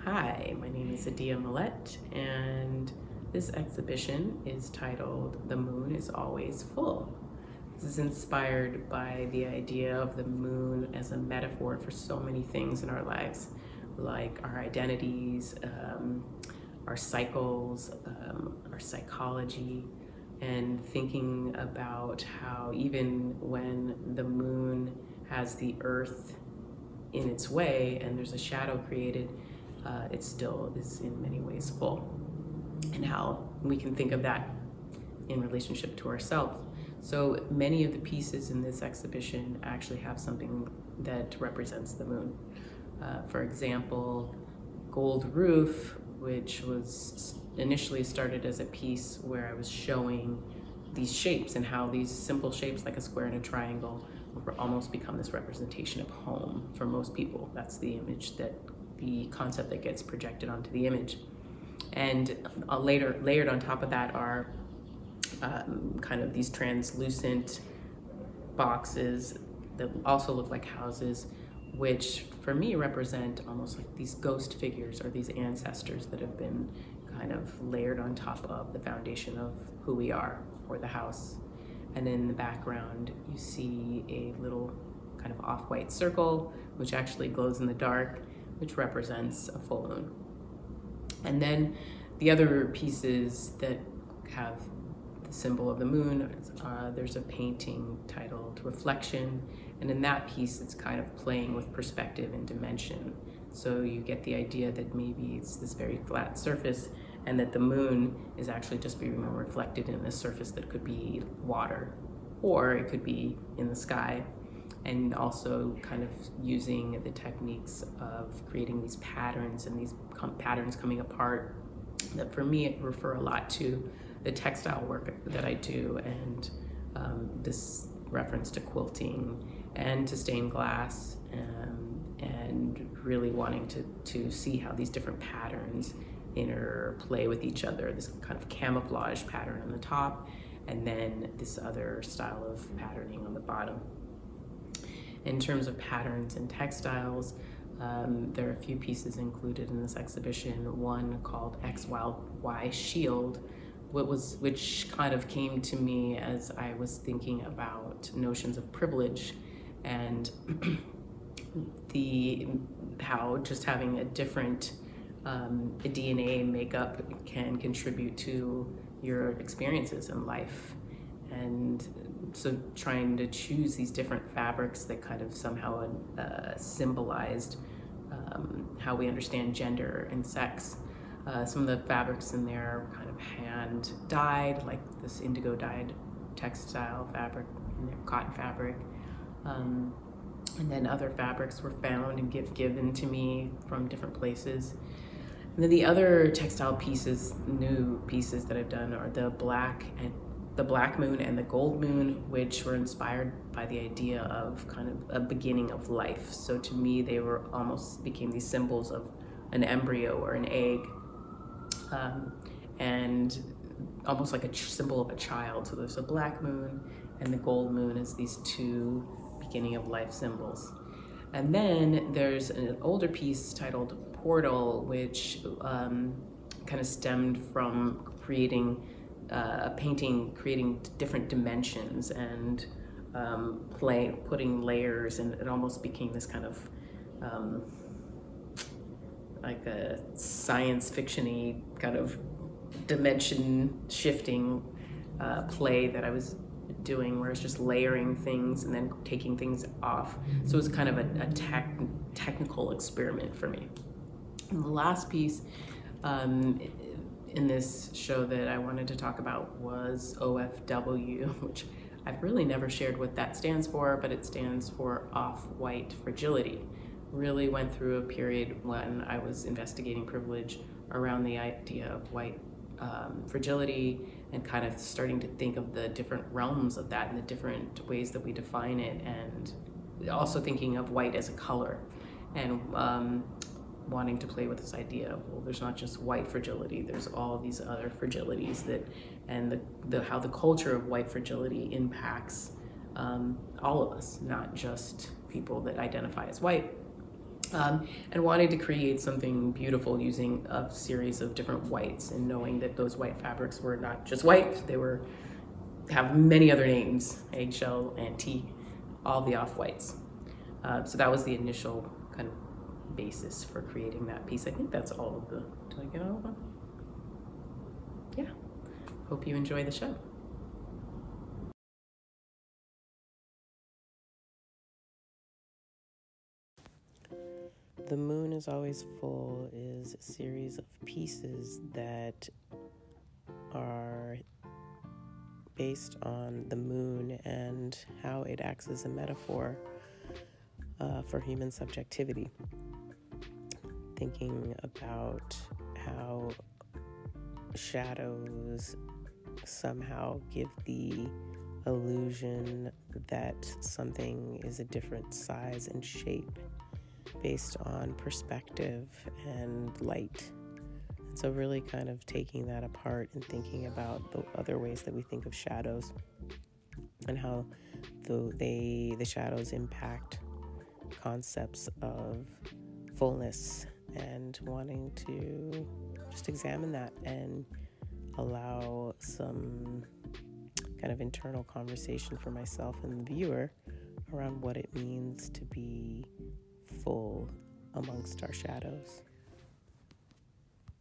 Hi, my name is Adia Millett, and this exhibition is titled The Moon is Always Full. This is inspired by the idea of the moon as a metaphor for so many things in our lives, like our identities, our cycles, our psychology, and thinking about how even when the moon has the earth in its way and there's a shadow created, it still is in many ways full, and how we can think of that in relationship to ourselves. So many of the pieces in this exhibition actually have something that represents the moon. For example, Gold Roof, which was initially started as a piece where I was showing these shapes and how these simple shapes like a square and a triangle almost become this representation of home for most people. That's the image, that the concept that gets projected onto the image. And layered on top of that are kind of these translucent boxes that also look like houses, which for me represent almost like these ghost figures or these ancestors that have been kind of layered on top of the foundation of who we are, or the house. And in the background, you see a little kind of off-white circle, which actually glows in the dark, which represents a full moon. And then the other pieces that have the symbol of the moon, there's a painting titled Reflection, and in that piece it's kind of playing with perspective and dimension. So you get the idea that maybe it's this very flat surface and that the moon is actually just being reflected in a surface that could be water, or it could be in the sky. And also kind of using the techniques of creating these patterns and these patterns coming apart that for me refer a lot to the textile work that I do, and this reference to quilting and to stained glass, and really wanting to see how these different patterns interplay with each other. This kind of camouflage pattern on the top, and then this other style of patterning on the bottom. In terms of patterns and textiles, there are a few pieces included in this exhibition. One called XY Shield, which kind of came to me as I was thinking about notions of privilege and how just having a different DNA makeup can contribute to your experiences in life. And so trying to choose these different fabrics that kind of somehow symbolized how we understand gender and sex. Some of the fabrics in there are kind of hand dyed, like this indigo dyed textile fabric, cotton fabric. And then other fabrics were found and given to me from different places. And then the other textile pieces, new pieces that I've done, are the black moon and the gold moon, which were inspired by the idea of kind of a beginning of life. So to me, they were almost became these symbols of an embryo or an egg, and almost like a symbol of a child. So there's a black moon and the gold moon as these two beginning of life symbols. And then there's an older piece titled Portal, which kind of stemmed from creating a painting, creating different dimensions and putting layers, and it almost became this kind of like a science fiction-y kind of dimension shifting play that I was doing, where it's just layering things and then taking things off. So it was kind of a technical experiment for me. And the last piece in this show that I wanted to talk about was OFW, which I've really never shared what that stands for, but it stands for off-white fragility. Really went through a period when I was investigating privilege around the idea of white fragility, and kind of starting to think of the different realms of that and the different ways that we define it, and also thinking of white as a color, and wanting to play with this idea of, well, there's not just white fragility, there's all these other fragilities and how the culture of white fragility impacts all of us, not just people that identify as white. and wanting to create something beautiful using a series of different whites, and knowing that those white fabrics were not just white, they were have many other names: eggshell, antique, all the off-whites. So that was the initial kind of basis for creating that piece. I think that's all of the, did I get all of them? Yeah. Hope you enjoy the show. The Moon is Always Full is a series of pieces that are based on the moon and how it acts as a metaphor for human subjectivity. Thinking about how shadows somehow give the illusion that something is a different size and shape based on perspective and light. And so really kind of taking that apart and thinking about the other ways that we think of shadows and how the shadows impact concepts of fullness, and wanting to just examine that and allow some kind of internal conversation for myself and the viewer around what it means to be full amongst our shadows.